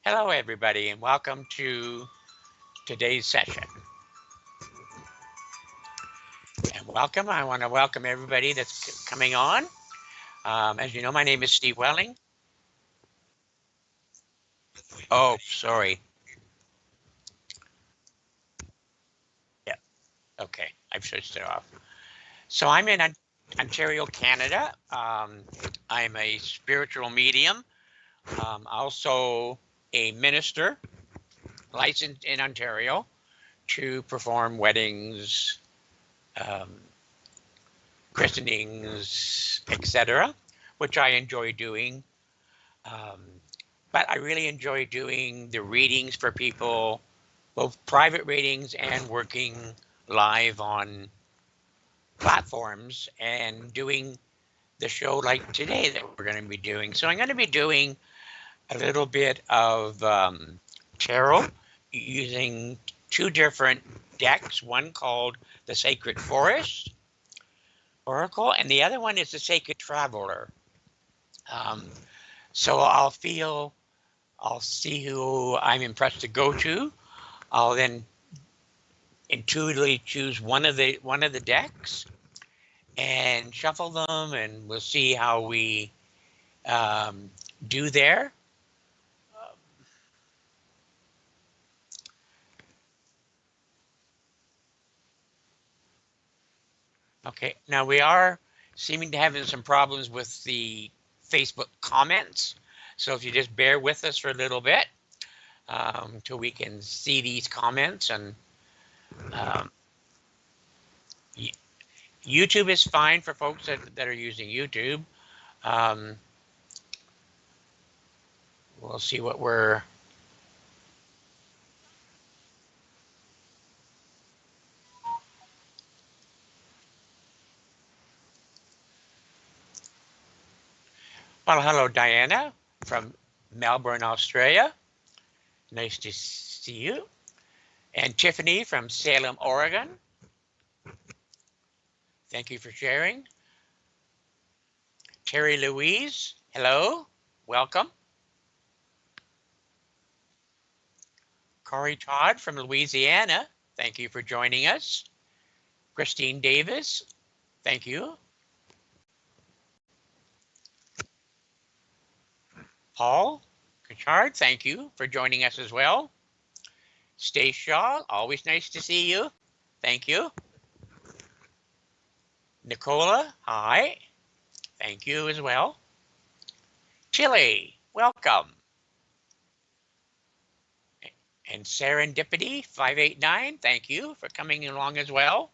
Hello, everybody, and welcome to today's session. And welcome. I want to welcome everybody that's coming on. As you know, my name is Steve Welling. Oh, sorry. Yeah. Okay. I've switched it off. So I'm in Ontario, Canada. I'm a spiritual medium, also a minister licensed in Ontario to perform weddings, um, christenings, etc., which I enjoy doing. Um, but I really enjoy doing the readings for people, both private readings and working live on platforms and doing the show like today that we're going to be doing. So I'm going to be doing a little bit of tarot using two different decks, one called the Sacred Forest Oracle, and the other one is the Sacred Traveler. So I'll see who I'm impressed to go to. I'll then intuitively choose one of the decks and shuffle them, and we'll see how we do there. Okay, now we are seeming to having some problems with the Facebook comments, so if you just bear with us for a little bit until we can see these comments. And YouTube is fine for folks that are using YouTube. We'll see what we're... Well, hello, Diana from Melbourne, Australia. Nice to see you. And Tiffany from Salem, Oregon. Thank you for sharing. Terry Louise, hello, welcome. Corey Todd from Louisiana, thank you for joining us. Christine Davis, thank you. Paul Kachard, thank you for joining us as well. Stace Shaw, always nice to see you. Thank you. Nicola, hi. Thank you as well. Tilly, welcome. And Serendipity 589, thank you for coming along as well.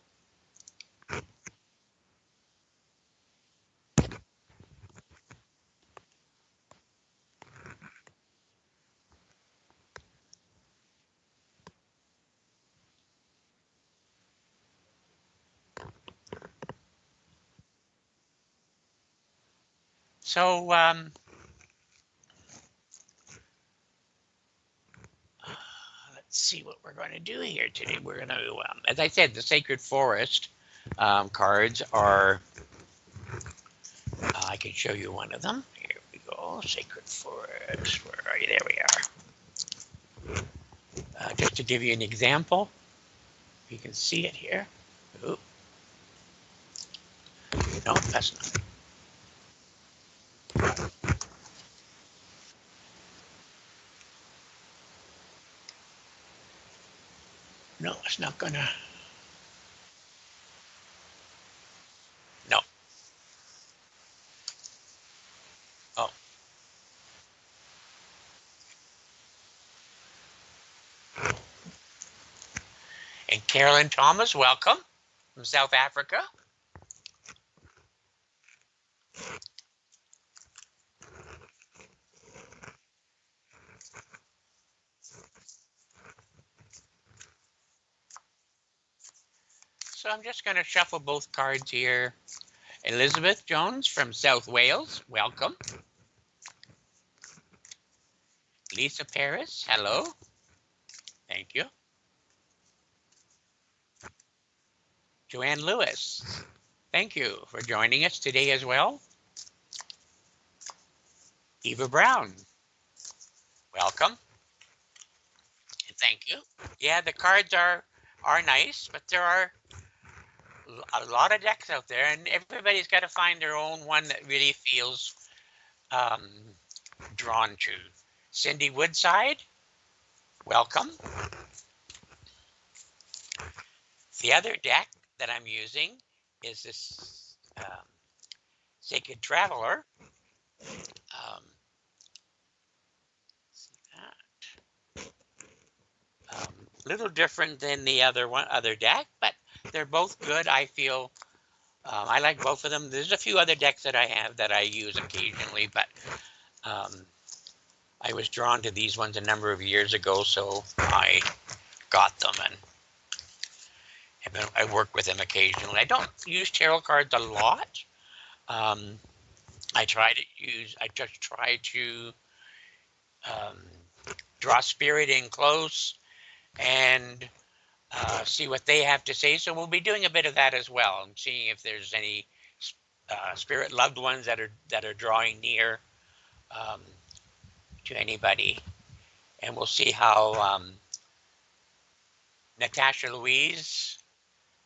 So let's see what we're going to do here today. We're going to, as I said, the Sacred Forest cards are, I can show you one of them. Here we go, Sacred Forest, where are you? There we are. Just to give you an example, you can see it here. Ooh. No, that's not. No, it's not gonna. No. Oh. And Carolyn Thomas, welcome from South Africa. So I'm just going to shuffle both cards here. Elizabeth Jones from South Wales, welcome. Lisa Paris, hello. Thank you. Joanne Lewis, thank you for joining us today as well. Eva Brown, welcome. thank you. Yeah, the cards are nice, but there are a lot of decks out there, and everybody's got to find their own one that really feels um, drawn to. Cindy Woodside, welcome. The other deck that I'm using is this Sacred Traveler. Um, Little different than the other deck, but they're both good. I feel I like both of them. There's a few other decks that I have that I use occasionally, but I was drawn to these ones a number of years ago, so I got them and I work with them occasionally. I don't use tarot cards a lot. I just try to draw spirit in close and see what they have to say. So we'll be doing a bit of that as well, and seeing if there's any spirit loved ones that are drawing near to anybody. And we'll see how Natasha Louise,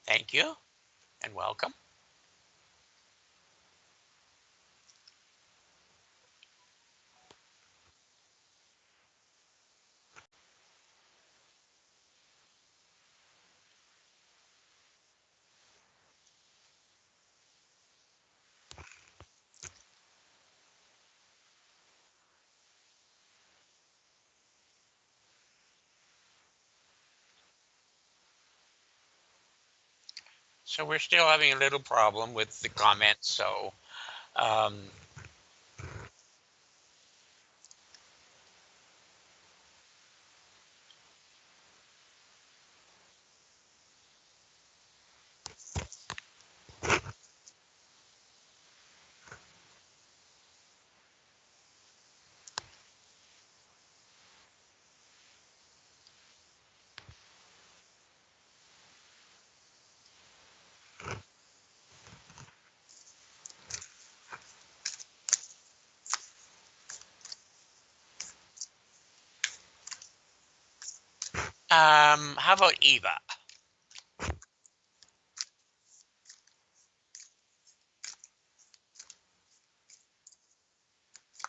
thank you and welcome. So we're still having a little problem with the comments. So um, how about Eva?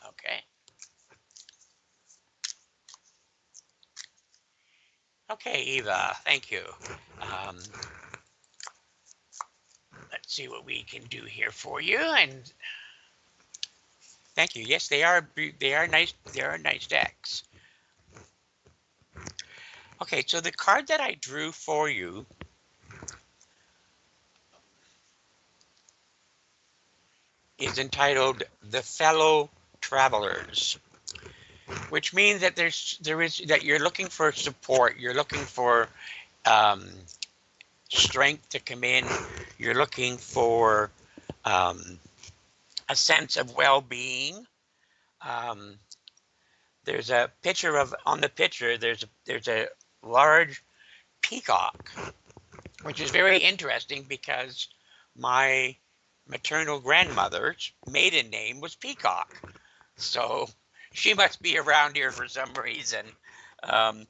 Okay. Okay, Eva, thank you. Um, let's see what we can do here for you. And thank you. Yes, they are nice. They are nice decks. Okay, so the card that I drew for you is entitled "The Fellow Travelers," which means that that you're looking for support. You're looking for strength to come in. You're looking for a sense of well-being. There's a picture on the picture. There's a large peacock, which is very interesting because my maternal grandmother's maiden name was Peacock. So she must be around here for some reason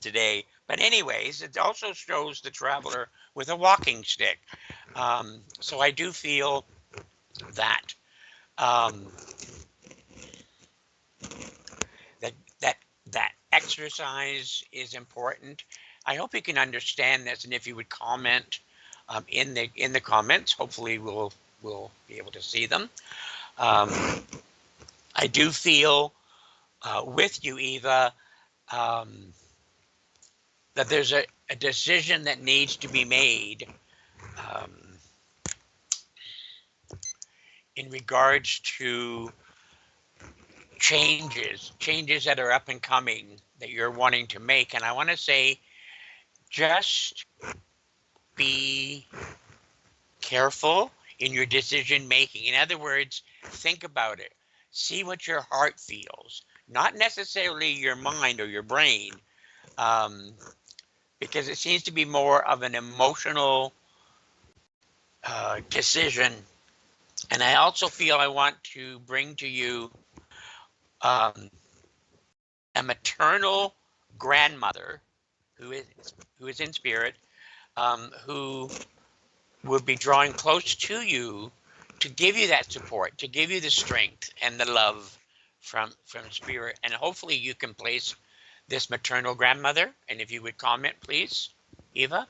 today. But anyways, it also shows the traveler with a walking stick. So I do feel that that exercise is important. I hope you can understand this, and if you would comment in the comments, hopefully we'll be able to see them. I do feel with you, Eva, that there's a decision that needs to be made in regards to changes that are up and coming that you're wanting to make. And I want to say, just be careful in your decision making. In other words, think about it. See what your heart feels, not necessarily your mind or your brain, because it seems to be more of an emotional decision. And I also feel I want to bring to you a maternal grandmother who is in spirit, who will be drawing close to you to give you that support, to give you the strength and the love from spirit. And hopefully you can place this maternal grandmother. And if you would comment, please, Eva.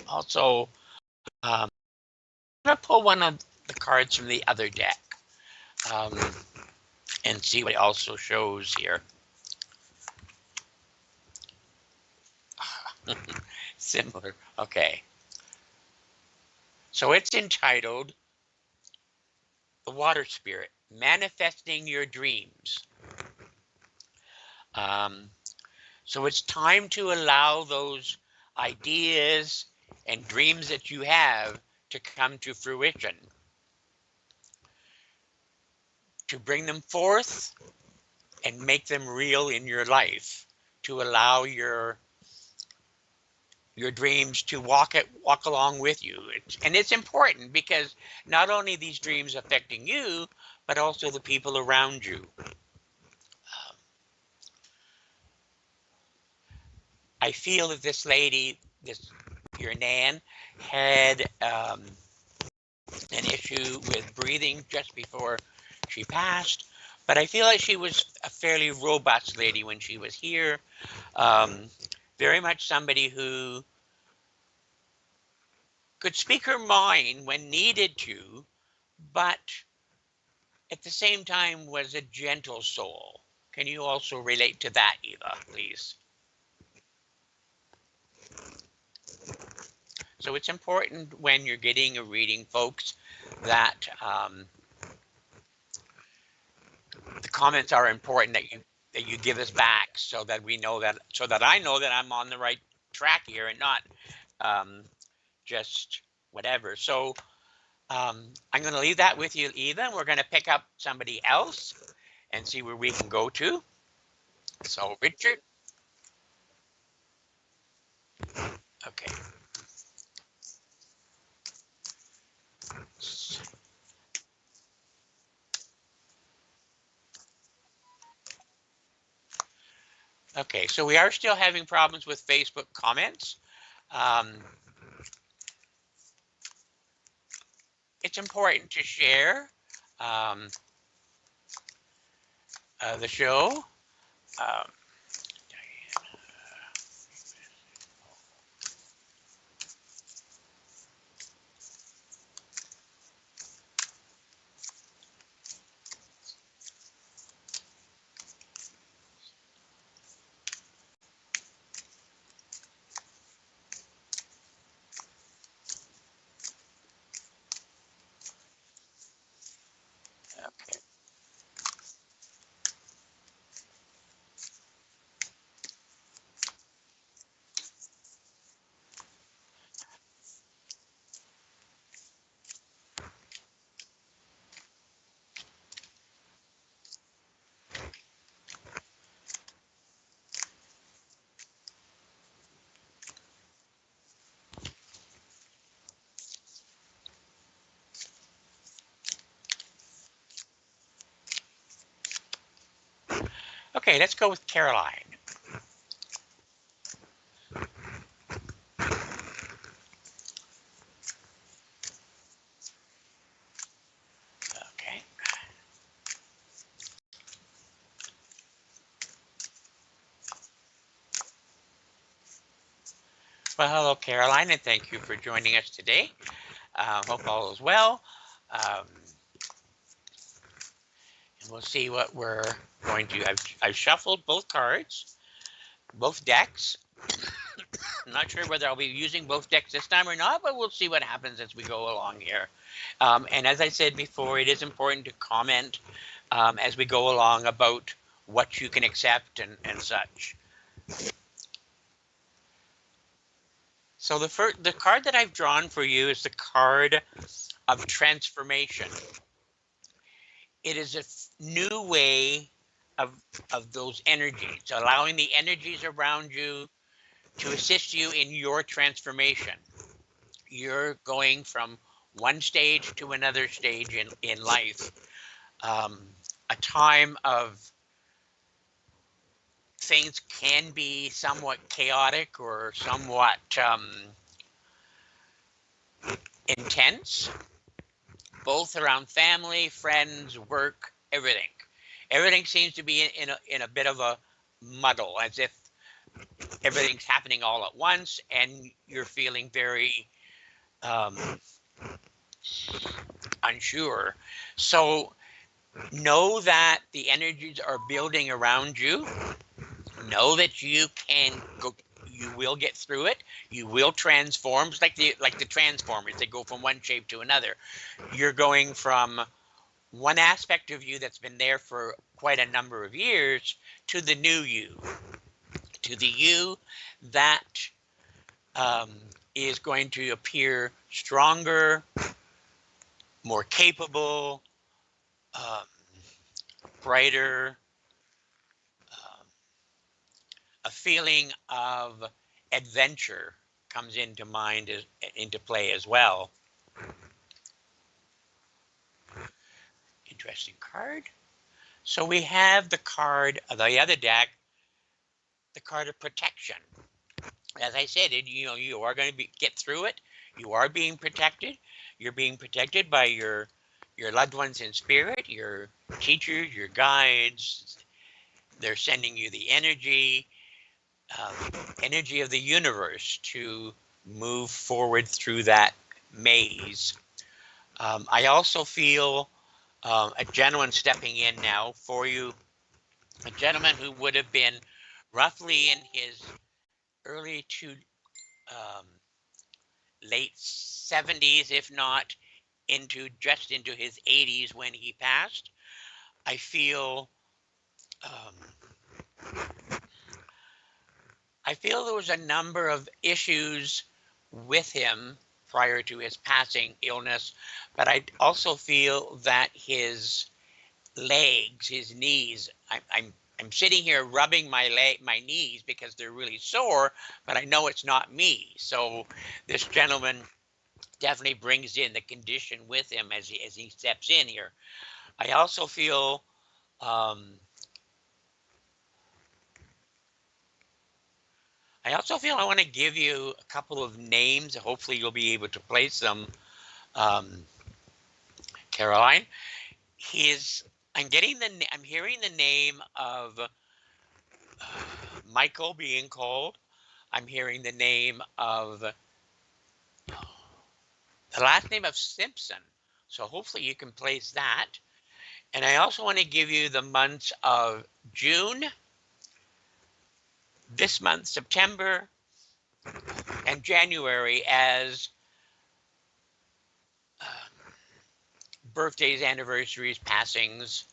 Also, I'm going to pull one of the cards from the other deck and see what it also shows here. Similar. Okay. So it's entitled The Water Spirit, Manifesting Your Dreams. So it's time to allow those ideas and dreams that you have to come to fruition, to bring them forth and make them real in your life, to allow your dreams to walk along with you. And it's important because not only these dreams affecting you, but also the people around you. I feel that this lady, your Nan, had an issue with breathing just before she passed, but I feel like she was a fairly robust lady when she was here. Very much somebody who could speak her mind when needed to, but at the same time was a gentle soul. Can you also relate to that, Eva, please? So it's important when you're getting a reading, folks, that the comments are important, that you give us back, so that we know that, so that I know that I'm on the right track here and not just whatever. So I'm going to leave that with you, Eva, and we're going to pick up somebody else and see where we can go to. So Richard. Okay. Okay, so we are still having problems with Facebook comments. It's important to share the show. Okay. Okay, let's go with Caroline. Okay. Well, hello, Caroline, and thank you for joining us today. Hope all is well. And we'll see what we're going to. I've shuffled both cards, both decks. I'm not sure whether I'll be using both decks this time or not, but we'll see what happens as we go along here. And as I said before, it is important to comment as we go along about what you can accept and such. So the card that I've drawn for you is the card of transformation. It is a new way of those energies, allowing the energies around you to assist you in your transformation. You're going from one stage to another stage in life. A time of things can be somewhat chaotic or somewhat intense, both around family, friends, work, everything. Everything seems to be in a bit of a muddle, as if everything's happening all at once, and you're feeling very um, unsure. So know that the energies are building around you. Know that you can go. You will get through it. You will transform. It's like the Transformers. They go from one shape to another. You're going from one aspect of you that's been there for quite a number of years to the new you, to the you that um, is going to appear stronger, more capable, um, brighter, um, a feeling of adventure comes into mind, into play as well. Interesting card. So we have the card of the other deck, the card of protection. As I said, you are going to get through it. You are being protected. You're being protected by your loved ones in spirit, your teachers, your guides. They're sending you the energy of the universe to move forward through that maze. I also feel a gentleman stepping in now for you, a gentleman who would have been roughly in his early to um, late 70s, if not into his 80s when he passed. I feel there was a number of issues with him prior to his passing, illness, but I also feel that his legs, his knees, I'm sitting here rubbing my knees because they're really sore, but I know it's not me. So this gentleman definitely brings in the condition with him as he steps in here. I also feel I want to give you a couple of names. Hopefully you'll be able to place them. Caroline, I'm hearing the name of Michael being called. I'm hearing the name of the last name of Simpson. So hopefully you can place that. And I also want to give you the months of June, this month, September, and January as birthdays, anniversaries, passings.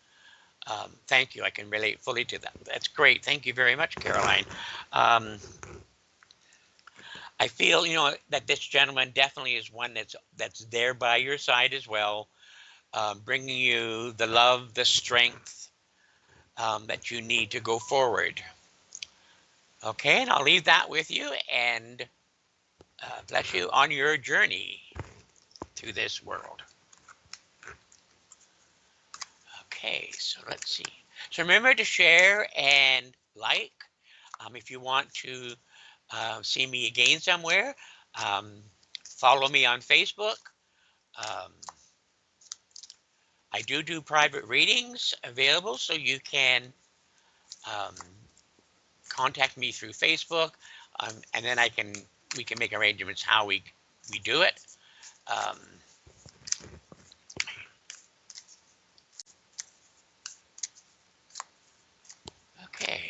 Thank you. I can relate fully to that. That's great. Thank you very much, Caroline. I feel, that this gentleman definitely is one that's there by your side as well, bringing you the love, the strength that you need to go forward. Okay, and I'll leave that with you, and bless you on your journey through this world. Okay, so let's see. So remember to share and like. If you want to see me again somewhere, follow me on Facebook. I do private readings available, so you can contact me through Facebook, and then we can make arrangements how we do it. Okay.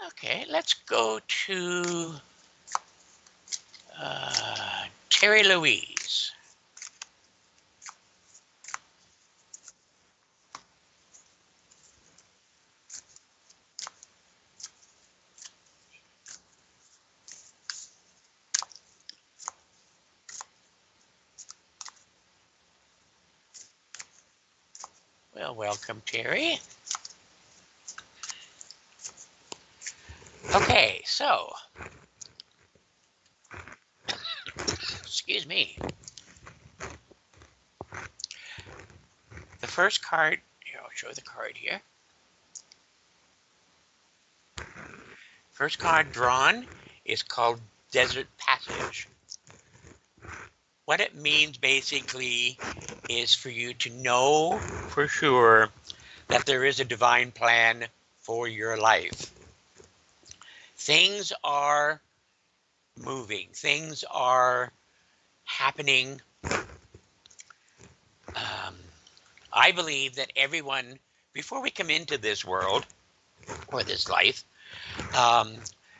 Okay, let's go to Terry Louise. Well, welcome, Terry. Okay, so, excuse me. The first card, here, I'll show the card here. First card drawn is called Desert Passage. What it means basically is for you to know for sure that there is a divine plan for your life. Things are moving, things are happening. I believe that everyone, before we come into this world or this life, um,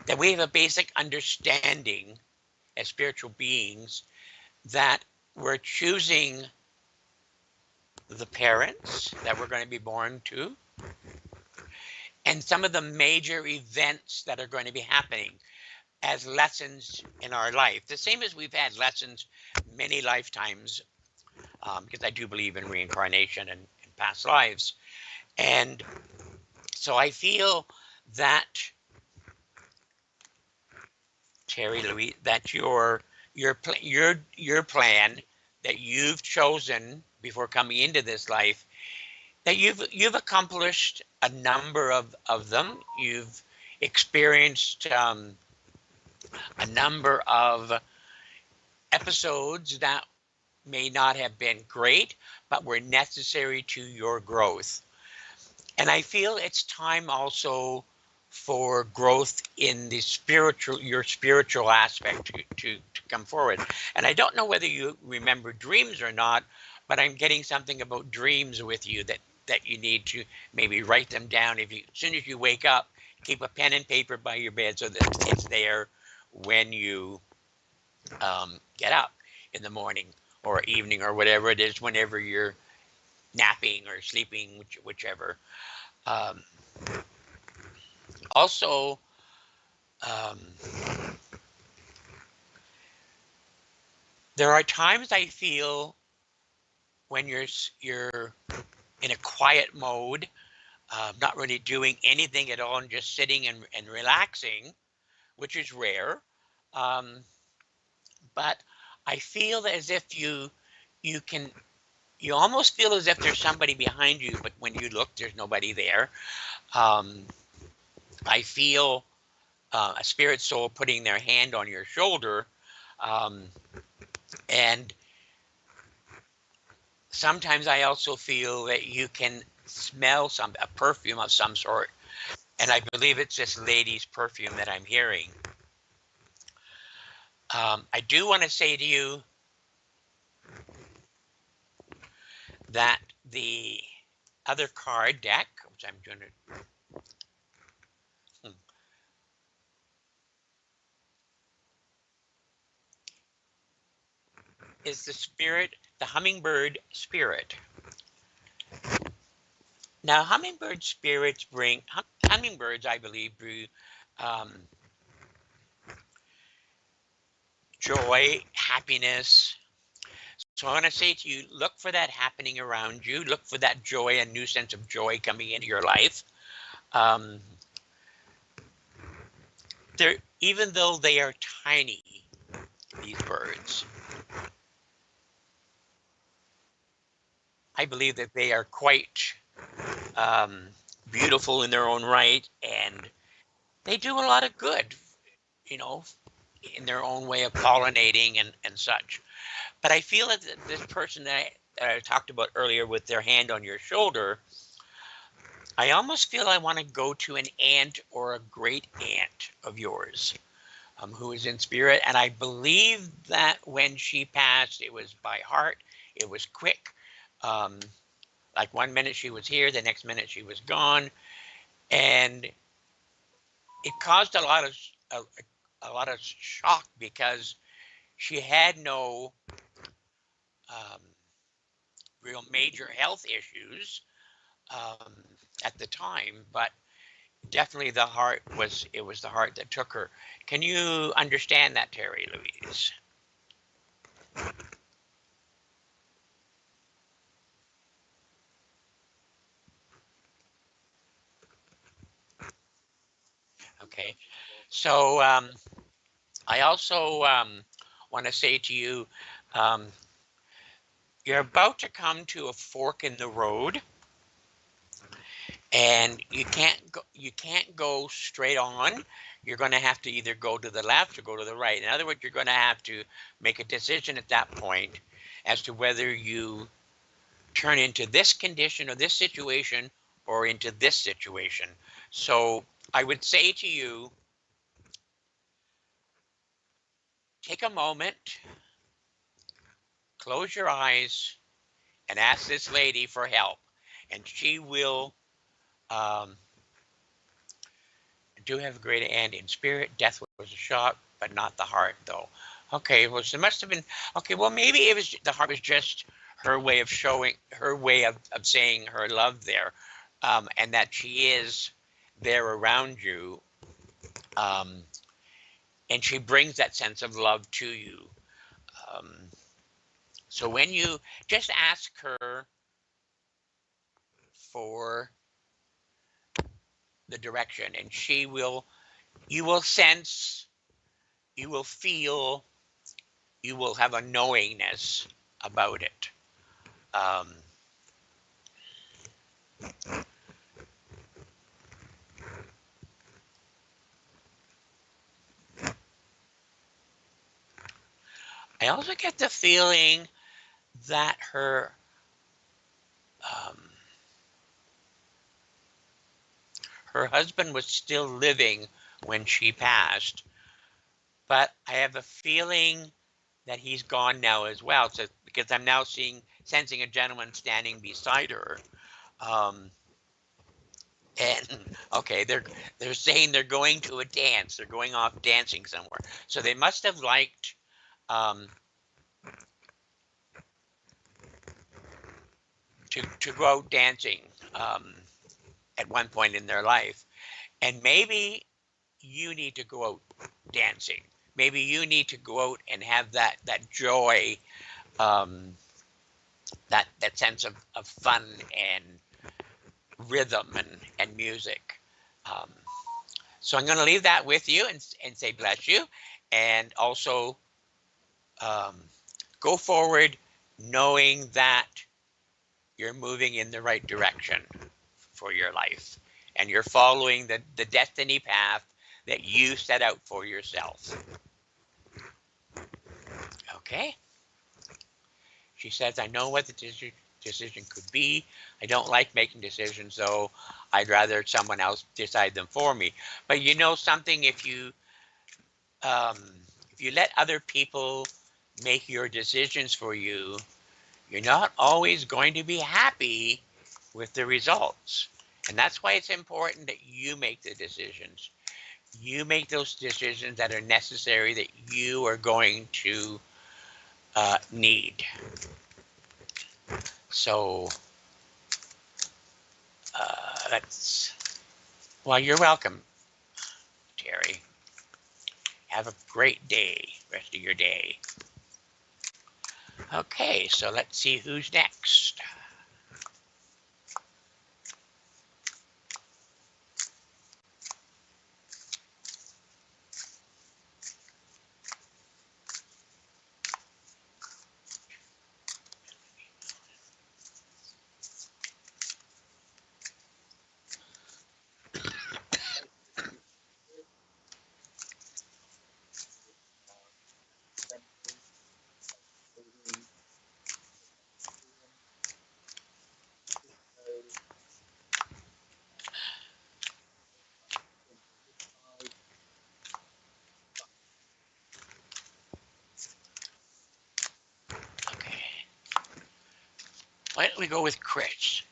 that we have a basic understanding as spiritual beings that we're choosing the parents that we're going to be born to and some of the major events that are going to be happening as lessons in our life. The same as we've had lessons many lifetimes, because I do believe in reincarnation and past lives. And so I feel that, Terry Louise, that your plan that you've chosen before coming into this life, that you've accomplished a number of them. You've experienced a number of episodes that may not have been great, but were necessary to your growth. And I feel it's time also for growth in the spiritual, your spiritual aspect to come forward. And I don't know whether you remember dreams or not, but I'm getting something about dreams with you that you need to maybe write them down. If you, as soon as you wake up, keep a pen and paper by your bed so that it's there when you get up in the morning or evening or whatever it is, whenever you're napping or sleeping, whichever. Um, Also, um, there are times I feel when you're in a quiet mode, not really doing anything at all, and just sitting and relaxing, which is rare. Um, but I feel as if you can you almost feel as if there's somebody behind you, but when you look, there's nobody there. Um, I feel a spirit soul putting their hand on your shoulder, um, and sometimes I also feel that you can smell a perfume of some sort, and I believe it's this lady's perfume that I'm hearing. I do want to say to you that the other card deck, which I'm doing it, is the spirit, the hummingbird spirit. Now, hummingbird spirits bring hummingbirds, I believe, bring um, joy, happiness. So I want to say to you, look for that happening around you. Look for that joy, a new sense of joy coming into your life. Um, they're, even though they are tiny, these birds, I believe that they are quite um, beautiful in their own right, and they do a lot of good, you know, in their own way of pollinating and such. But I feel that this person that I talked about earlier with their hand on your shoulder, I almost feel I want to go to an aunt or a great aunt of yours, who is in spirit. And I believe that when she passed, it was by heart, it was quick. Um, like one minute she was here, the next minute she was gone. And it caused a lot of shock because she had no um, real major health issues um, at the time, but definitely the heart was, it was the heart that took her. Can you understand that, Terry Louise? Okay. So I also want to say to you, um, you're about to come to a fork in the road, and you can't go straight on. You're going to have to either go to the left or go to the right. In other words, you're going to have to make a decision at that point as to whether you turn into this condition or this situation or into this situation. So I would say to you, take a moment, close your eyes, and ask this lady for help, and she will um, do have a great end in spirit. Death was a shock, but not the heart, though. Okay, well, so it must have been okay. Well, maybe it was the heart was just her way of showing her way of saying her love there, and that she is there around you, um, and she brings that sense of love to you. Um, so when you just ask her for the direction, and she will, you will sense, you will feel, you will have a knowingness about it. Um, I also get the feeling that um, her husband was still living when she passed, but I have a feeling that he's gone now as well. So because I'm now sensing a gentleman standing beside her, um, and okay, they're saying they're going to a dance. They're going off dancing somewhere. So they must have liked um, to go out dancing at one point in their life. And maybe you need to go out dancing. Maybe you need to go out and have that joy, um, that sense of fun and rhythm and music. Um, so I'm going to leave that with you and say bless you, and also um, go forward knowing that you're moving in the right direction for your life, and you're following the destiny path that you set out for yourself. Okay? She says, I know what the decision could be. I don't like making decisions, though. I'd rather someone else decide them for me. But you know something, um, if you let other people make your decisions for you, you're not always going to be happy with the results. And that's why it's important that you make the decisions. You make those decisions that are necessary, that you are going to need. So that's, well, you're welcome, Terry. Have a great day, rest of your day. Okay, so let's see who's next. Okay, why don't we go with Chris?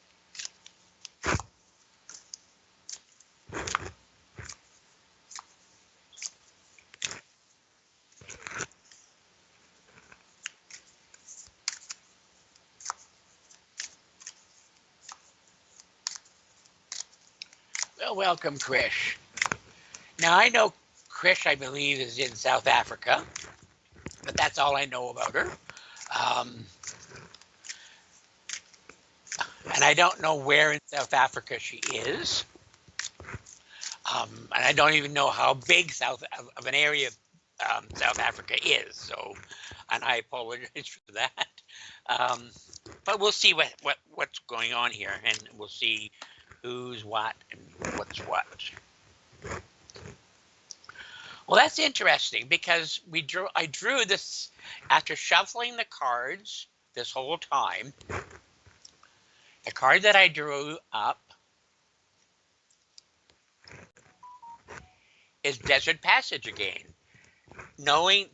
Well, welcome, Chris. Now, I know Chris, I believe, is in South Africa, but that's all I know about her. Um, and I don't know where in South Africa she is. And I don't even know how big of an area South Africa is. So, and I apologize for that. Um, but we'll see what's going on here, and we'll see who's what and what's what. Well, that's interesting because I drew this after shuffling the cards this whole time. The card that I drew up is Desert Passage again.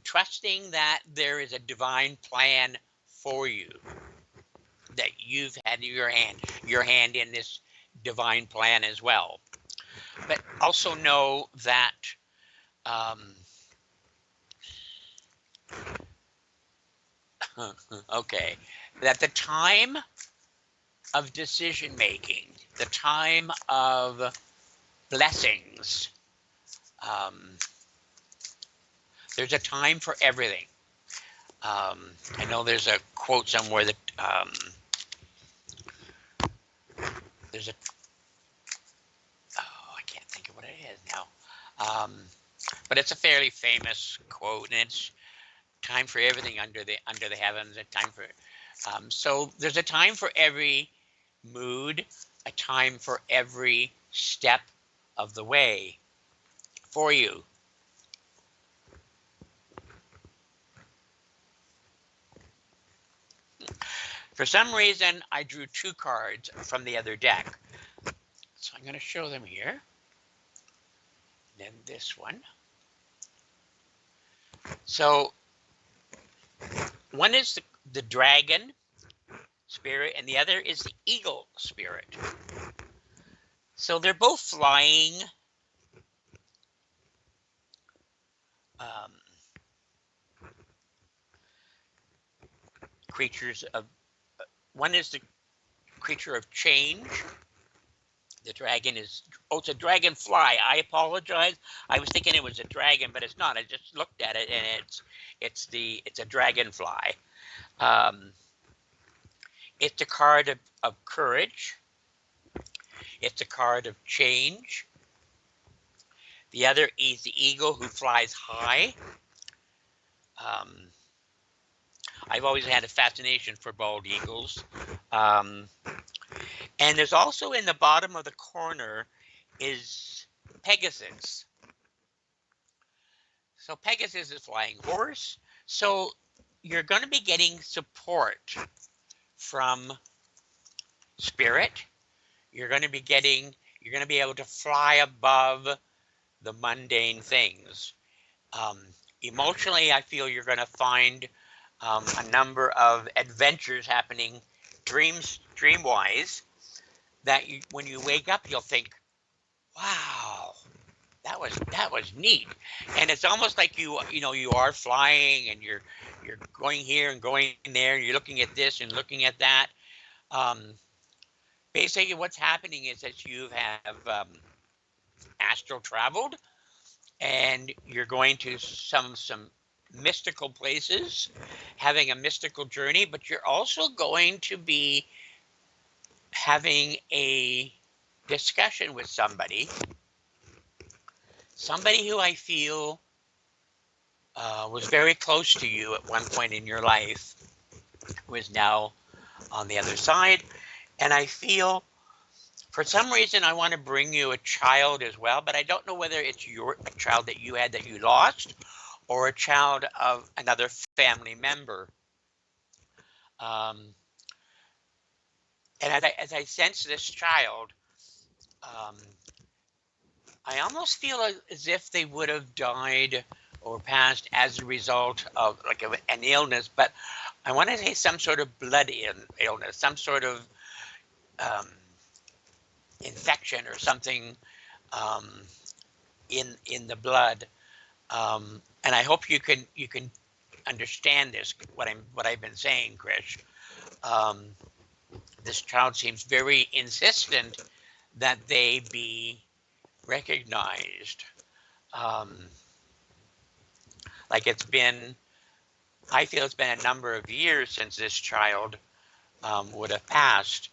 Trusting that there is a divine plan for you, that you've had your hand in this divine plan as well. But also know that okay, that the time of decision making, the time of blessings, there's a time for everything. I know there's a quote somewhere that there's a I can't think of what it is now, but it's a fairly famous quote, and it's time for everything under the heavens. A time for so there's a time for every mood, a time for every step of the way for you. For some reason, I drew two cards from the other deck. So I'm going to show them here. Then this one. So one is the dragon spirit, and the other is the eagle spirit. So they're both flying creatures of. One is the creature of change. The dragon is, it's a dragonfly. I apologize. I was thinking it was a dragon, but it's not. I just looked at it, and it's a dragonfly. It's a card of courage. It's a card of change. The other is the eagle who flies high. I've always had a fascination for bald eagles. And there's also in the bottom of the corner is Pegasus. So Pegasus is flying horse. So you're going to be getting support from spirit. You're going to be able to fly above the mundane things. Emotionally, I feel you're going to find a number of adventures happening dream-wise, that when you wake up, you'll think, wow, that was neat. And it's almost like you are flying, and you're going here and going there, and you're looking at this and looking at that. Basically what's happening is that you have astral traveled, and you're going to some mystical places, having a mystical journey, but you're also going to be having a discussion with somebody who I feel was very close to you at one point in your life, who is now on the other side. And I feel, for some reason, I want to bring you a child as well, but I don't know whether it's a child that you had that you lost, or a child of another family member. And as I sense this child, I almost feel as if they would have died or passed as a result of an illness, but I want to say some sort of blood illness, some sort of infection or something in the blood. And I hope you can understand this, what I've been saying, Krish. This child seems very insistent that they be recognized. Like I feel it's been a number of years since this child would have passed.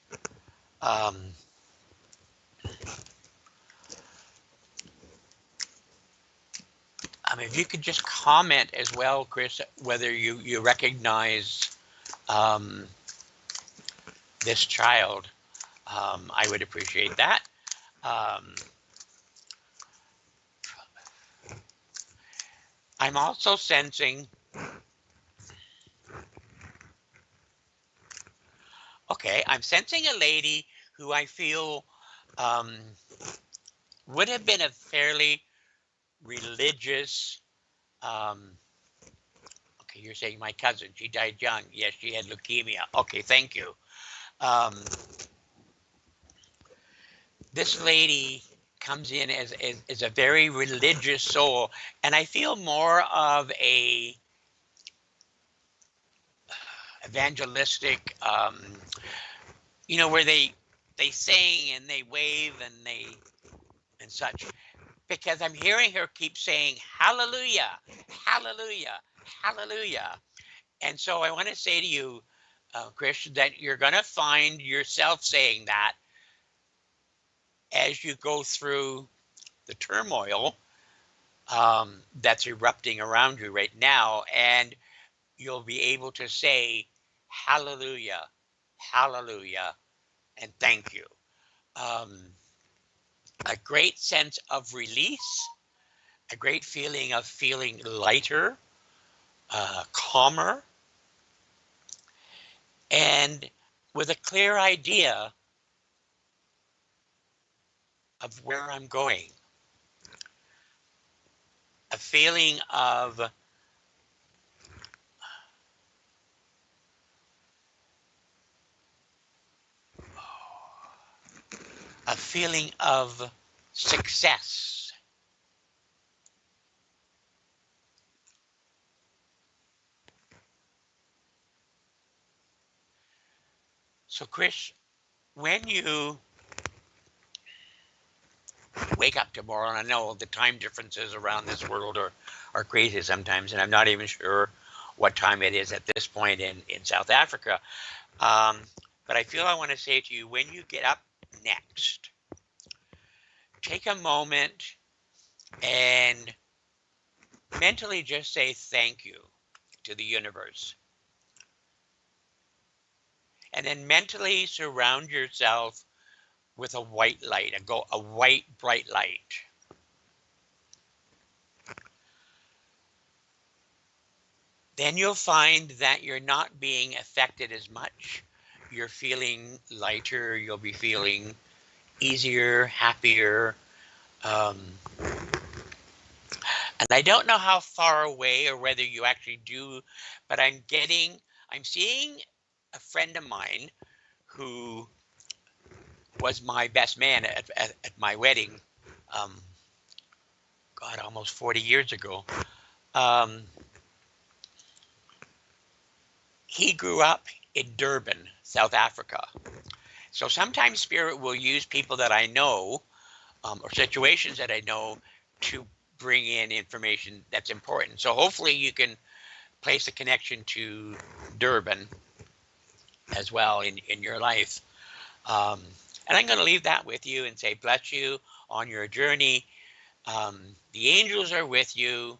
If you could just comment as well, Chris, whether you recognize this child, I would appreciate that. I'm also sensing, okay, I'm sensing a lady who I feel would have been a fairly religious, okay, you're saying my cousin, she died young. Yes, she had leukemia. Okay, thank you. This lady comes in as a very religious soul, and I feel more of a evangelistic, where they sing and they wave and such, because I'm hearing her keep saying hallelujah, hallelujah, hallelujah. And so I want to say to you, Chris, that you're going to find yourself saying that as you go through the turmoil that's erupting around you right now, and you'll be able to say hallelujah, hallelujah, and thank you. A great sense of release, a great feeling of feeling lighter, calmer, and with a clear idea of where I'm going. A feeling of success. So Chris, when you wake up tomorrow, and I know the time differences around this world are crazy sometimes, and I'm not even sure what time it is at this point in South Africa. But I feel I want to say to you, when you get up next, take a moment and mentally just say thank you to the universe. And then mentally surround yourself with a white light, a white bright light. Then you'll find that you're not being affected as much. You're feeling lighter, you'll be feeling easier, happier. And I don't know how far away or whether you actually do, but I'm seeing a friend of mine who was my best man at my wedding, God, almost 40 years ago. He grew up in Durban, South Africa. So sometimes Spirit will use people that I know or situations that I know to bring in information that's important. So hopefully you can place a connection to Durban as well in your life. And I'm going to leave that with you and say, bless you on your journey. The angels are with you,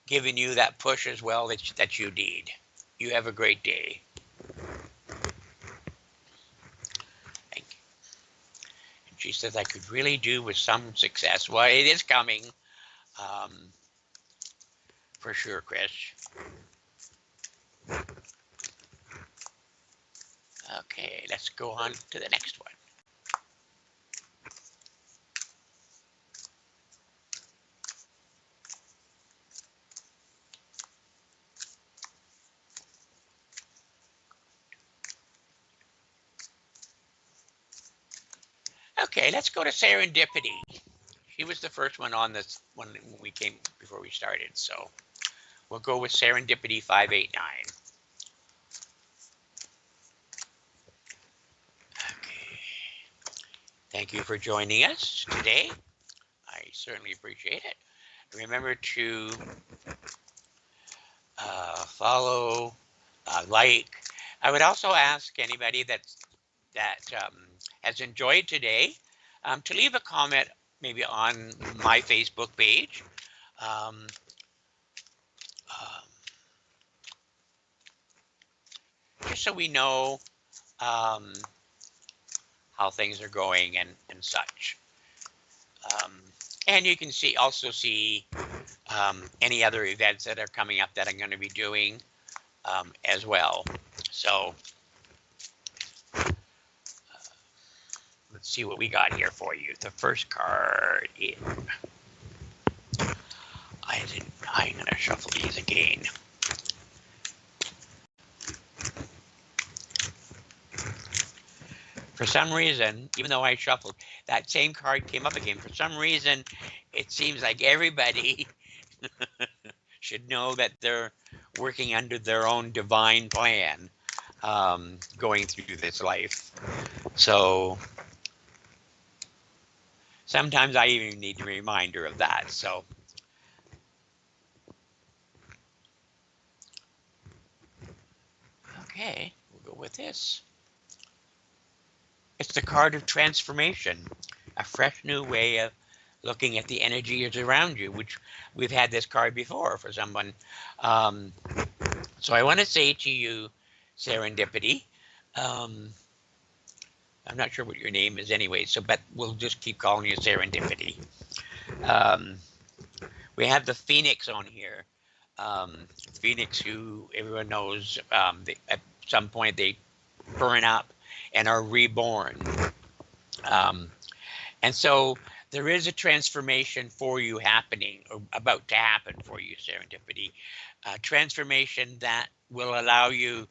giving you that push as well that you need. You have a great day. Thank you. And she says, I could really do with some success. Well, it is coming. For sure, Chris. Okay, let's go on to the next one. Okay, let's go to serendipity. She was the first one on this one when we came before we started, so we'll go with serendipity 589. Okay. Thank you for joining us today. I certainly appreciate it. Remember to follow, like. I would also ask anybody that has enjoyed today to leave a comment maybe on my Facebook page. Um, um, just so we know um, how things are going and such. Um, and you can also see any other events that are coming up that I'm going to be doing as well. So let's see what we got here for you. The first card is, I'm going to shuffle these again. For some reason, even though I shuffled, that same card came up again. For some reason, it seems like everybody should know that they're working under their own divine plan, going through this life. So sometimes I even need a reminder of that. So okay, we'll go with this. It's the card of transformation, a fresh new way of looking at the energies around you, which we've had this card before for someone. So I want to say to you, Serendipity, I'm not sure what your name is anyway, but we'll just keep calling you Serendipity. We have the Phoenix on here. Phoenix, who everyone knows, at some point they burn up and are reborn. And so there is a transformation for you happening, or about to happen for you, Serendipity. Transformation that will allow you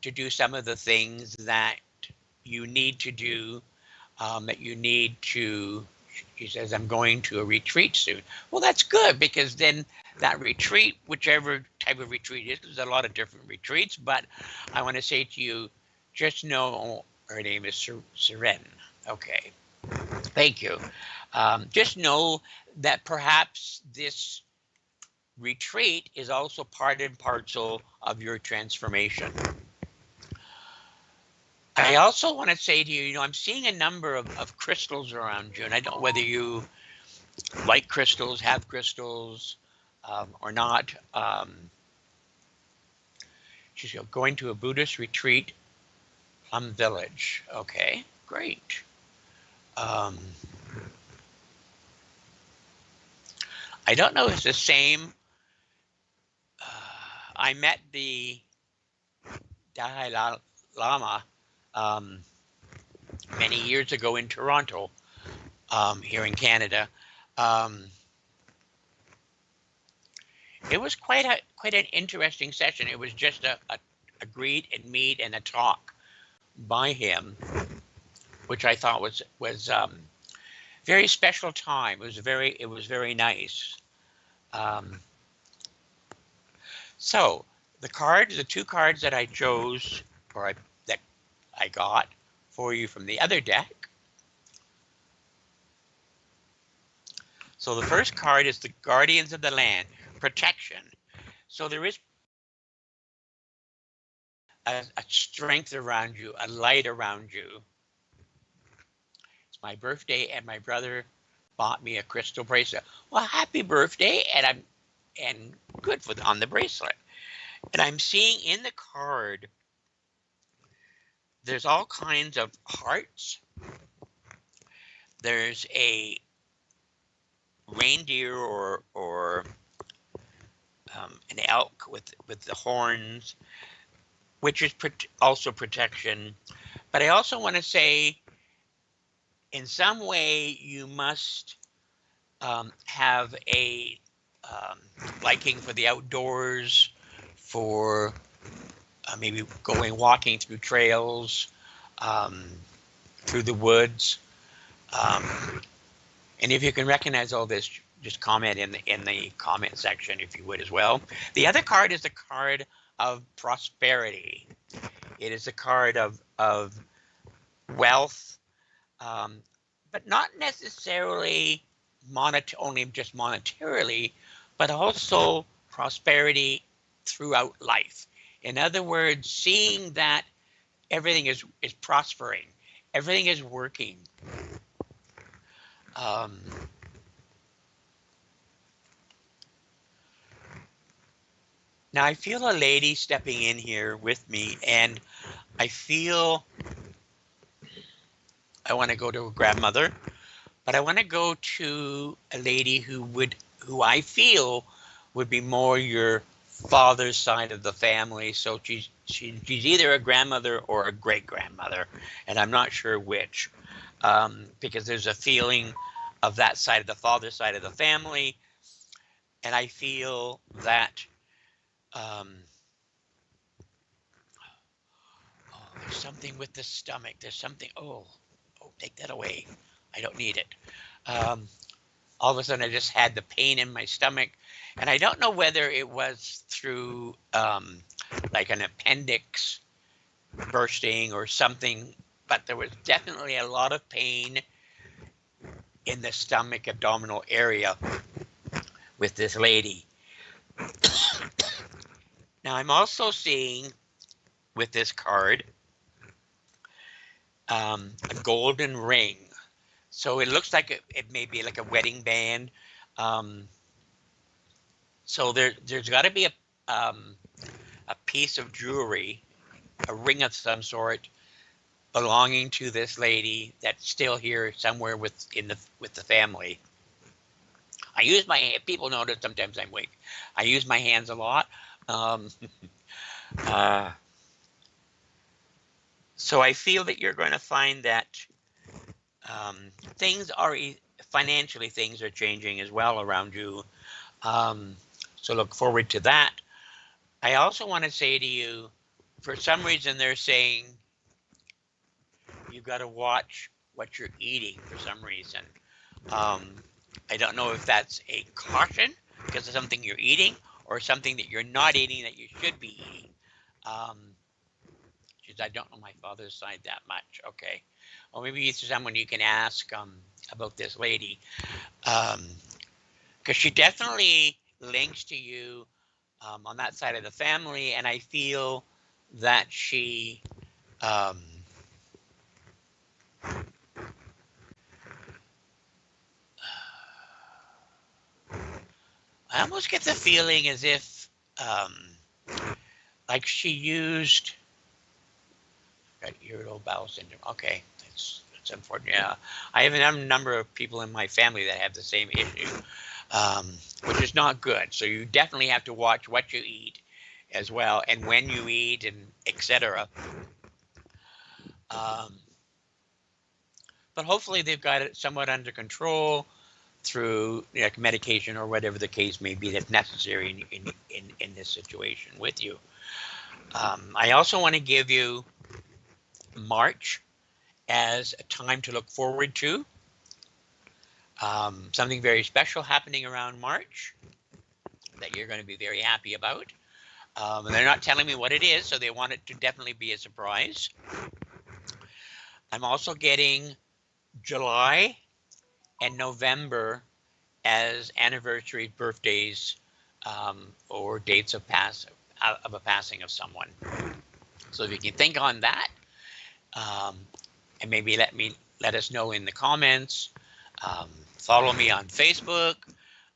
to do some of the things that you need to do, she says, I'm going to a retreat soon. Well, that's good, because then that retreat, whichever type of retreat it is, there's a lot of different retreats, but I want to say to you, just know, her name is Seren. Okay, thank you. Just know that perhaps this retreat is also part and parcel of your transformation. I also want to say to you, I'm seeing a number of crystals around you, and I don't know whether you like crystals, have crystals, or not. She's going to a Buddhist retreat, Plum Village. Okay, great. I don't know if it's the same. I met the Dalai Lama many years ago in Toronto, here in Canada. It was quite an interesting session. It was just a greet and meet and a talk by him, which I thought was very special time. It was very nice. So the two cards that I chose, that I got for you from the other deck. So the first card is the Guardians of the Land, protection. So there is a strength around you, a light around you. It's my birthday, and my brother bought me a crystal bracelet. Well, happy birthday, and good on the bracelet. And I'm seeing in the card, there's all kinds of hearts. There's a reindeer or an elk with the horns, which is also protection. But I also want to say, in some way, you must have a liking for the outdoors, for maybe walking through trails, through the woods. And if you can recognize all this, just comment in the comment section, if you would, as well. The other card is the card of prosperity. It is a card of wealth, but not necessarily only just monetarily, but also prosperity throughout life. In other words, seeing that everything is prospering, everything is working. Um, Now I feel a lady stepping in here with me, and I feel I want to go to a grandmother, but I want to go to a lady who I feel would be more your father's side of the family. So she's either a grandmother or a great grandmother, and I'm not sure which, because there's a feeling of that side of the father's side of the family, and I feel that. Um, Oh, there's something with the stomach. There's something. Oh, take that away. I don't need it. Um, all of a sudden, I just had the pain in my stomach, and I don't know whether it was through like an appendix bursting or something, but there was definitely a lot of pain in the stomach abdominal area with this lady. Now, I'm also seeing with this card a golden ring. So it looks like it may be like a wedding band. Um, so there's got to be a piece of jewelry, a ring of some sort, belonging to this lady that's still here somewhere with the family. I use my people notice sometimes I'm weak. I use my hands a lot. Um, uh, so I feel that you're going to find that things are financially things are changing as well around you. Um, so look forward to that. I also want to say to you, for some reason, they're saying you've got to watch what you're eating for some reason. Um, I don't know if that's a caution because of something you're eating or something that you're not eating that you should be eating. Um, I don't know my father's side that much. Okay. Well, maybe it's someone you can ask about this lady because she definitely links to you on that side of the family, and I feel that she. Um, I almost get the feeling as if, like she used irritable bowel syndrome. Okay, that's unfortunate. Yeah, I have a number of people in my family that have the same issue, which is not good. So you definitely have to watch what you eat as well, and when you eat, and etc. Um, but hopefully they've got it somewhat under control through like medication or whatever the case may be that's necessary in this situation with you. I also want to give you March as a time to look forward to. Something very special happening around March that you're going to be very happy about. And they're not telling me what it is, so they want it to definitely be a surprise. I'm also getting July and November as anniversaries, birthdays, or dates of a passing of someone. So if you can think on that, um, and maybe let us know in the comments. Follow me on Facebook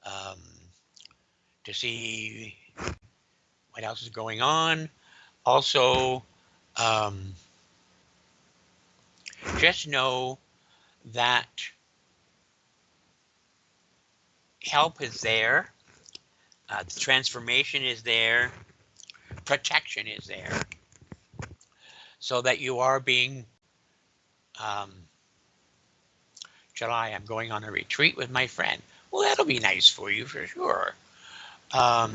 um, to see what else is going on. Also, um, just know that help is there, the transformation is there, protection is there, so that you are being. Um, July, I'm going on a retreat with my friend. Well, that'll be nice for you for sure. Um,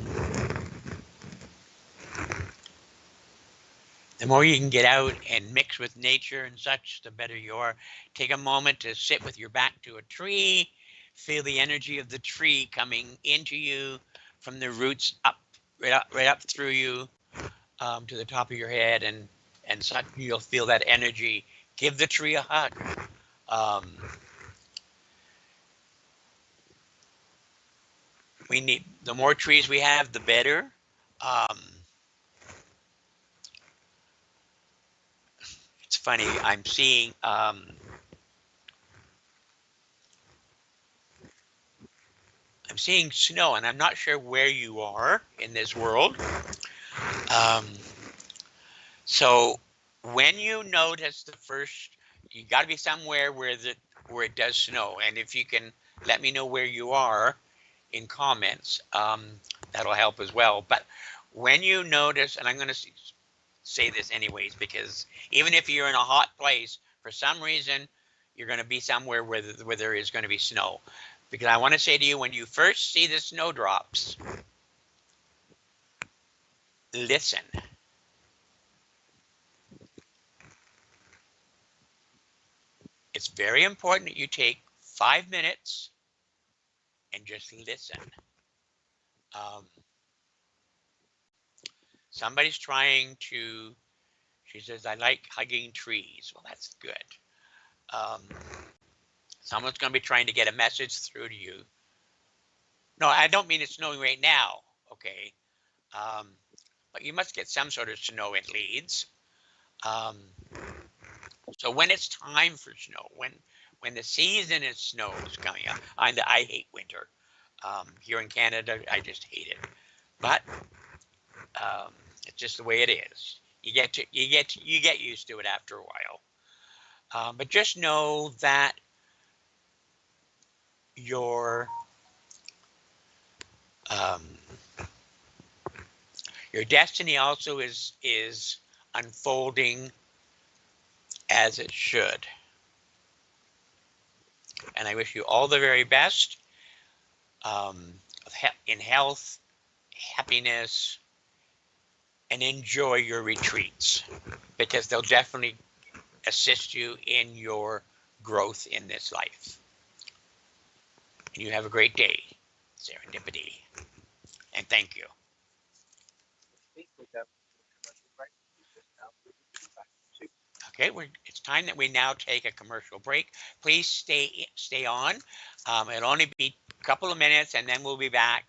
the more you can get out and mix with nature and such, the better you are. Take a moment to sit with your back to a tree, feel the energy of the tree coming into you from the roots up, right up through you to the top of your head, and such. You'll feel that energy. Give the tree a hug. Um, we need the more trees we have, the better. Um, it's funny. I'm seeing I'm seeing snow, and I'm not sure where you are in this world. Um, so when you notice the first, you got to be somewhere where it does snow, and if you can let me know where you are in comments, that'll help as well. But when you notice, and I'm going to say this anyways, because even if you're in a hot place, for some reason, you're going to be somewhere where there is going to be snow. Because I want to say to you, when you first see the snowdrops, listen. It's very important that you take 5 minutes and just listen. Um, somebody's trying to, she says, I like hugging trees. Well, that's good. Um, someone's going to be trying to get a message through to you. No, I don't mean it's snowing right now, okay? But you must get some sort of snow in Leeds. Um, so when it's time for snow, when the season is snow is coming up, I hate winter. Here in Canada, I just hate it. But it's just the way it is. You get used to it after a while. But just know that your um, your destiny also is unfolding as it should. And I wish you all the very best in health, happiness, and enjoy your retreats, because they'll definitely assist you in your growth in this life. And you have a great day. Serendipity. And thank you. Okay, it's time that we now take a commercial break. Please stay on. It'll only be a couple of minutes, and then we'll be back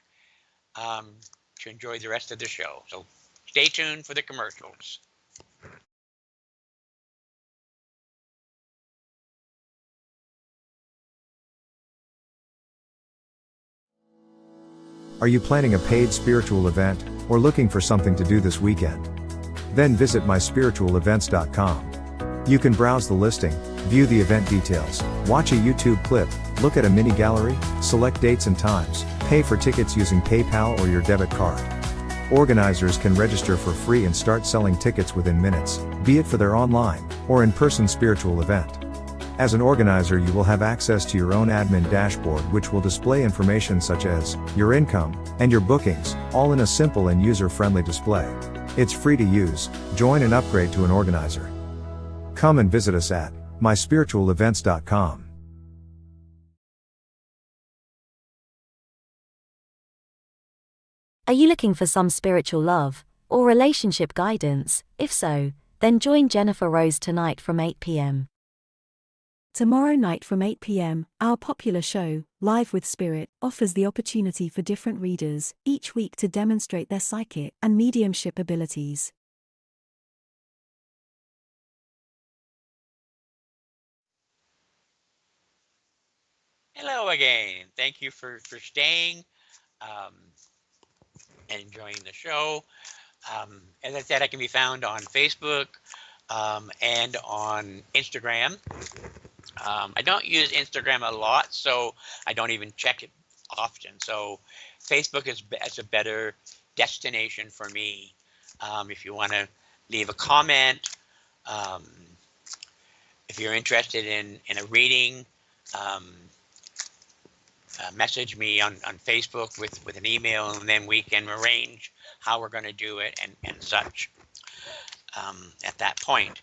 to enjoy the rest of the show. So stay tuned for the commercials. Are you planning a paid spiritual event, or looking for something to do this weekend? Then visit myspiritualevents.com. You can browse the listing, view the event details, watch a YouTube clip, look at a mini gallery, select dates and times, pay for tickets using PayPal or your debit card. Organizers can register for free and start selling tickets within minutes, be it for their online or in-person spiritual event. As an organizer, you will have access to your own admin dashboard, which will display information such as your income and your bookings, all in a simple and user-friendly display. It's free to use. Join and upgrade to an organizer. Come and visit us at myspiritualevents.com. Are you looking for some spiritual love or relationship guidance? If so, then join Jennifer Rose tonight from 8 p.m. Tomorrow night from 8 p.m., our popular show, Live with Spirit, offers the opportunity for different readers, each week to demonstrate their psychic and mediumship abilities. Hello again. Thank you for staying and enjoying the show. As I said, I can be found on Facebook and on Instagram. I don't use Instagram a lot, so I don't even check it often. So Facebook is a better destination for me. If you want to leave a comment, if you're interested in a reading, message me on Facebook with an email, and then we can arrange how we're going to do it and such at that point.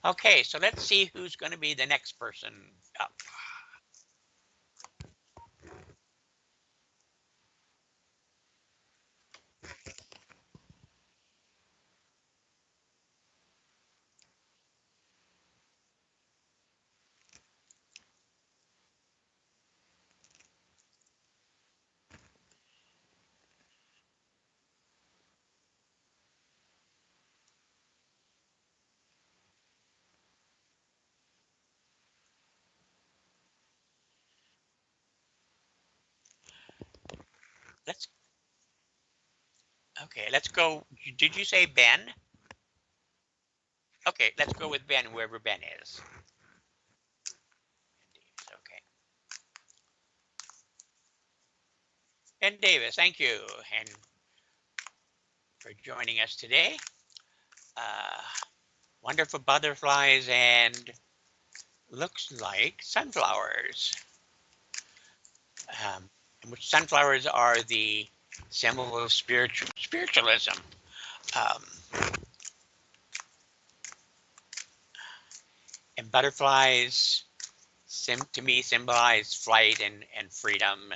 Okay, so let's see who's going to be the next person up. let's okay. Let's go. Did you say Ben? Okay, let's go with Ben, whoever Ben is. Okay. Ben Davis, thank you, and for joining us today. Wonderful butterflies and looks like sunflowers. Which sunflowers are the symbol of spiritualism. And butterflies to me symbolize flight and freedom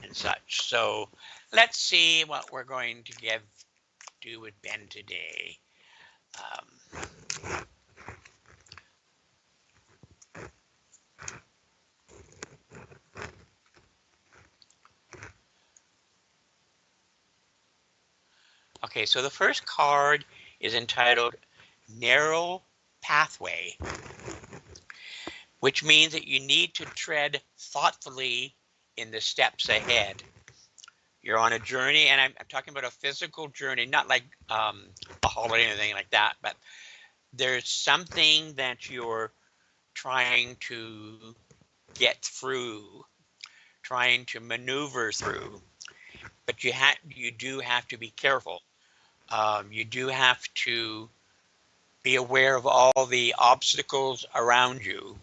and such. So let's see what we're going to do with Ben today. Okay, so the first card is entitled Narrow Pathway, which means that you need to tread thoughtfully in the steps ahead. You're on a journey, and I'm talking about a physical journey, not like a holiday or anything like that, but there's something that you're trying to get through, trying to maneuver through, but you do have to be careful. You do have to be aware of all the obstacles around you.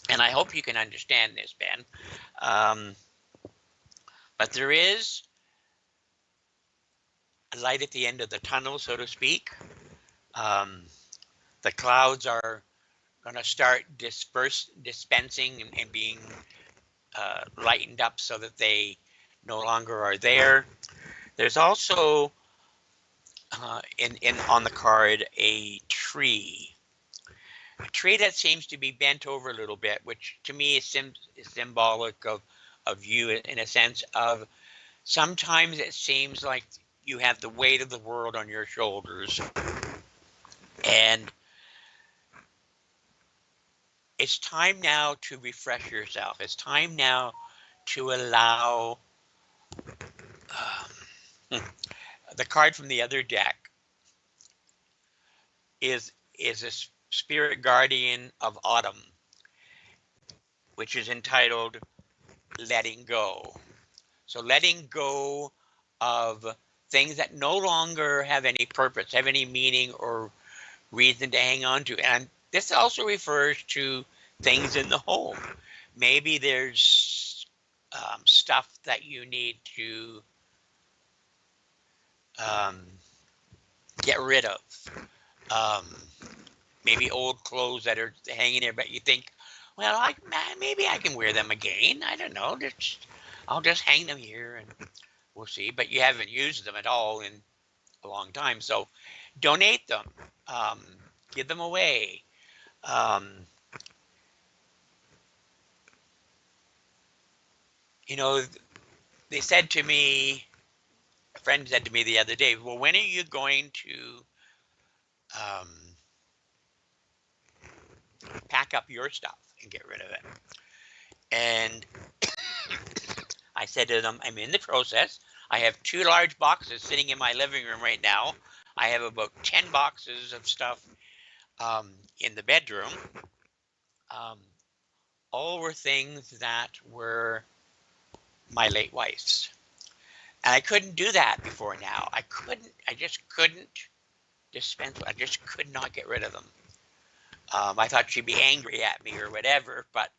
And I hope you can understand this, Ben. But there is a light at the end of the tunnel, so to speak. The clouds are going to start dispensing and being lightened up so that they no longer are there. There's also on the card a tree that seems to be bent over a little bit, which to me is symbolic of you in a sense of sometimes it seems like you have the weight of the world on your shoulders, and it's time now to refresh yourself. It's time now to allow the card from the other deck is a spirit guardian of autumn, which is entitled Letting Go. So letting go of things that no longer have any purpose, have any meaning or reason to hang on to. And this also refers to things in the home. Maybe there's stuff that you need to get rid of. Maybe old clothes that are hanging there, but you think, well, maybe I can wear them again. I don't know. I'll just hang them here and we'll see. But you haven't used them at all in a long time. So donate them. Give them away. You know, they said to me, a friend said to me the other day, well, when are you going to pack up your stuff and get rid of it? And I said to them, I'm in the process. I have 2 large boxes sitting in my living room right now. I have about 10 boxes of stuff in the bedroom. All were things that were my late wife's. And I couldn't do that before now. I just couldn't dispense. I just could not get rid of them. I thought she'd be angry at me or whatever, but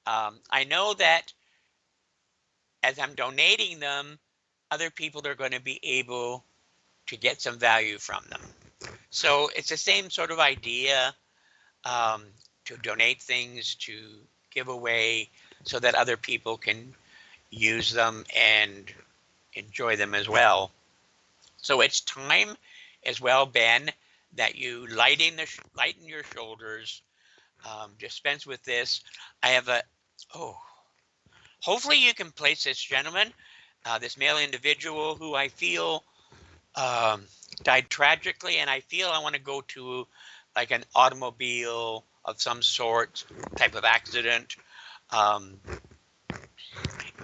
I know that as I'm donating them, other people are going to be able to get some value from them. So it's the same sort of idea, to donate things, to give away so that other people can use them and enjoy them as well. So it's time as well, Ben, that you lighten your shoulders, dispense with this. I have hopefully you can place this gentleman, this male individual who I feel died tragically, and I feel I want to go to like an automobile of some sort, type of accident.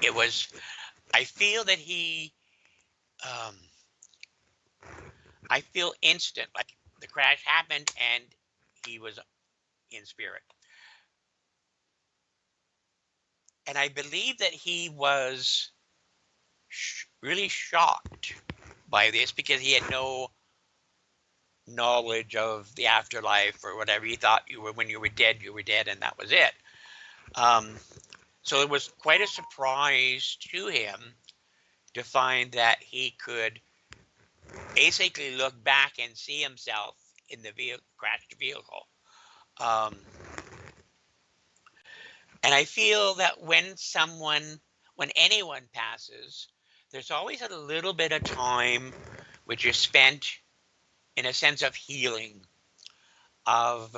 It was I feel that I feel instant, like the crash happened and he was in spirit. And I believe that he was really shocked by this because he had no knowledge of the afterlife or whatever. He thought when you were dead, and that was it. So it was quite a surprise to him to find that he could basically look back and see himself in the crashed vehicle. And I feel that when anyone passes, there's always a little bit of time which is spent in a sense of healing, of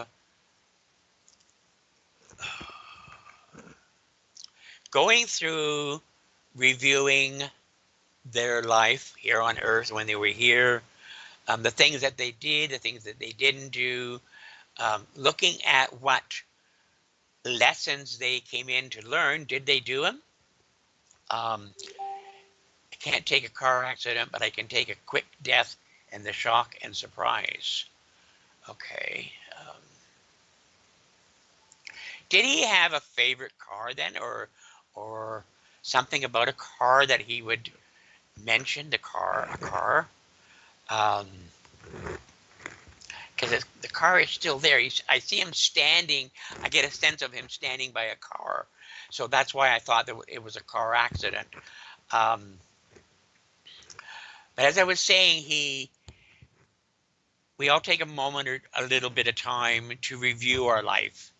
going through, reviewing their life here on earth when they were here, the things that they did, the things that they didn't do, looking at what lessons they came in to learn. Did they do them? I can't take a car accident, but I can take a quick death and the shock and surprise. Okay. Did he have a favorite car then, or something about a car that he would mention? A car. Because the car is still there. I see him standing. I get a sense of him standing by a car. So that's why I thought that it was a car accident. But as I was saying, we all take a moment or a little bit of time to review our life.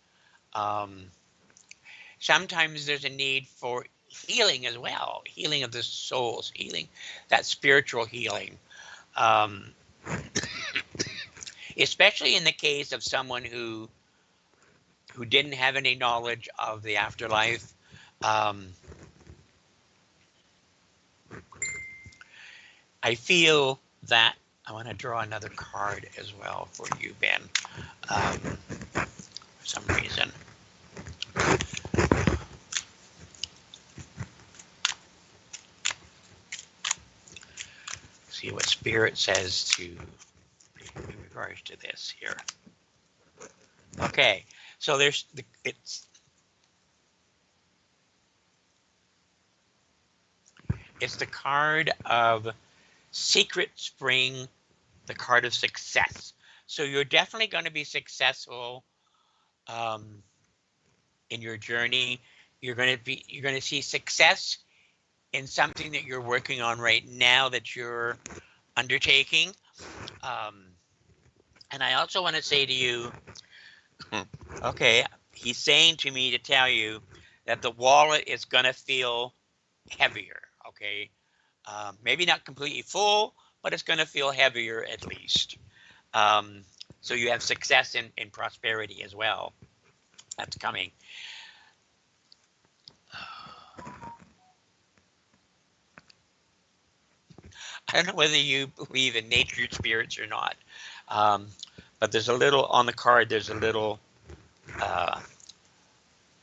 Sometimes there's a need for healing as well, healing of the souls, healing, that spiritual healing. Especially in the case of someone who didn't have any knowledge of the afterlife. I feel that I want to draw another card as well for you, Ben, for some reason. See what Spirit says in regards to this here. Okay, so it's the card of Secret Spring, the card of success. So you're definitely going to be successful in your journey. You're going to see success in something that you're working on right now that you're undertaking. And I also want to say to you, okay, he's saying to me to tell you that the wallet is going to feel heavier, okay? Maybe not completely full, but it's going to feel heavier at least. So you have success in prosperity as well. That's coming. I don't know whether you believe in nature spirits or not, but there's a little, on the card, there's a little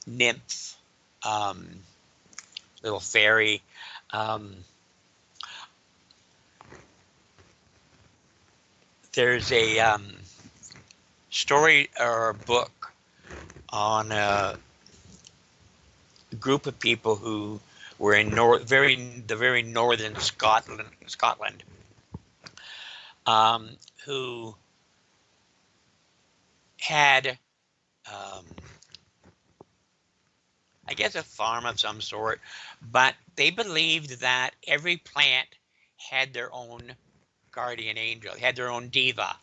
nymph, little fairy. There's a story or a book on a group of people who were in the very northern Scotland, who had, I guess, a farm of some sort, but they believed that every plant had their own guardian angel, had their own diva,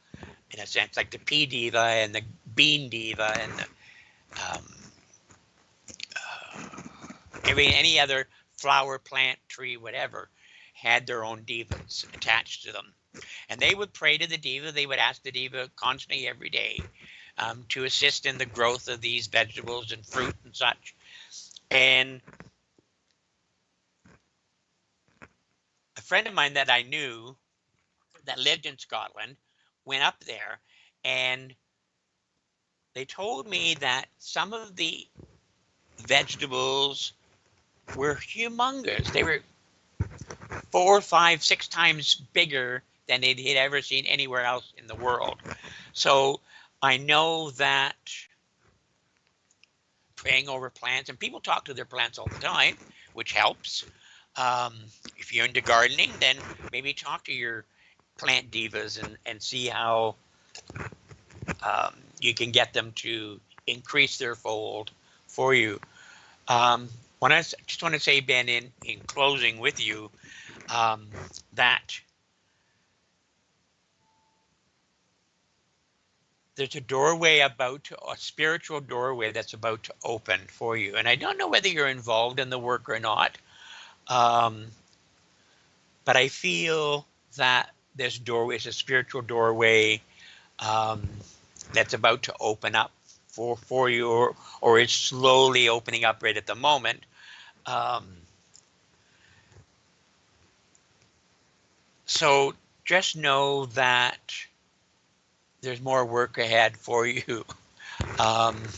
in a sense, like the pea diva and the bean diva and any other flower, plant, tree, whatever, had their own divas attached to them. And they would pray to the diva. They would ask the diva constantly every day to assist in the growth of these vegetables and fruit and such. And a friend of mine that I knew that lived in Scotland went up there, and they told me that some of the vegetables were humongous. They were 4, 5, 6 times bigger than they'd ever seen anywhere else in the world. So I know that praying over plants, and people talk to their plants all the time, which helps. If you're into gardening, then maybe talk to your plant divas and see how you can get them to increase their fold for you. Just want to say, Ben, in closing with you, that there's a spiritual doorway that's about to open for you. And I don't know whether you're involved in the work or not, but I feel that this doorway is a spiritual doorway that's about to open up for you, or it's slowly opening up right at the moment. So just know that there's more work ahead for you, and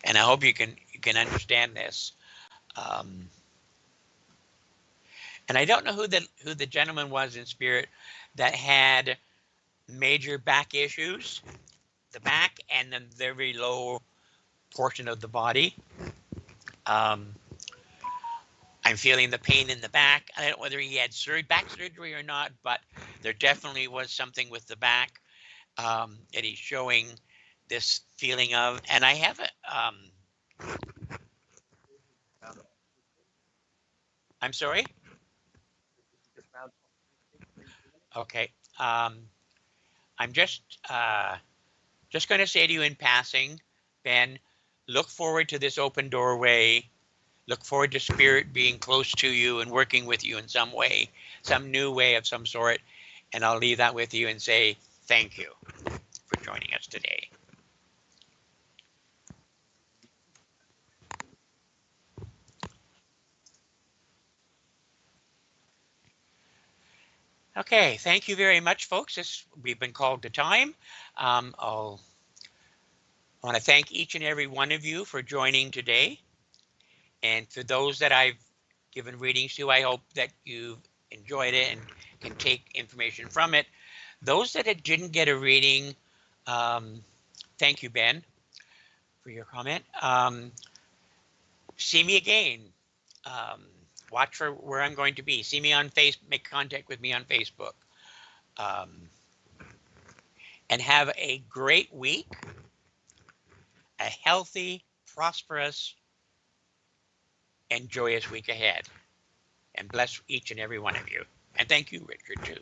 I hope you can understand this. And I don't know who the gentleman was in spirit that had major back issues, the back and the very low portion of the body. I'm feeling the pain in the back. I don't know whether he had back surgery or not, but there definitely was something with the back that he's showing this feeling of. And I have I'm sorry? Okay. I'm just going to say to you in passing, Ben, look forward to this open doorway. Look forward to spirit being close to you and working with you in some way, some new way of some sort. And I'll leave that with you and say thank you for joining us today. Okay, thank you very much, folks. We've been called to time. I want to thank each and every one of you for joining today. And for those that I've given readings to, I hope that you've enjoyed it and can take information from it. Those that didn't get a reading, thank you, Ben, for your comment. See me again. Watch for where I'm going to be. See me on Facebook. Make contact with me on Facebook. And have a great week. A healthy, prosperous, and joyous week ahead. And bless each and every one of you. And thank you, Richard, too.